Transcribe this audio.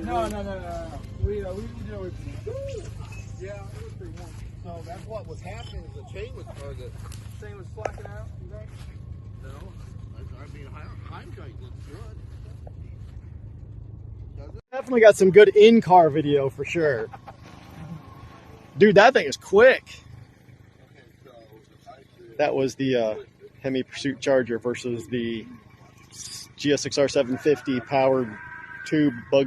No. We do it. Yeah, it was pretty warm. So that's what was happening. Is the chain was, or the Thing was slacking out. You think? no. I mean, hindsight looks good. Definitely got some good in-car video for sure. Dude, that thing is quick. That was the Hemi Pursuit Charger versus the GSXR 750 powered tube bug.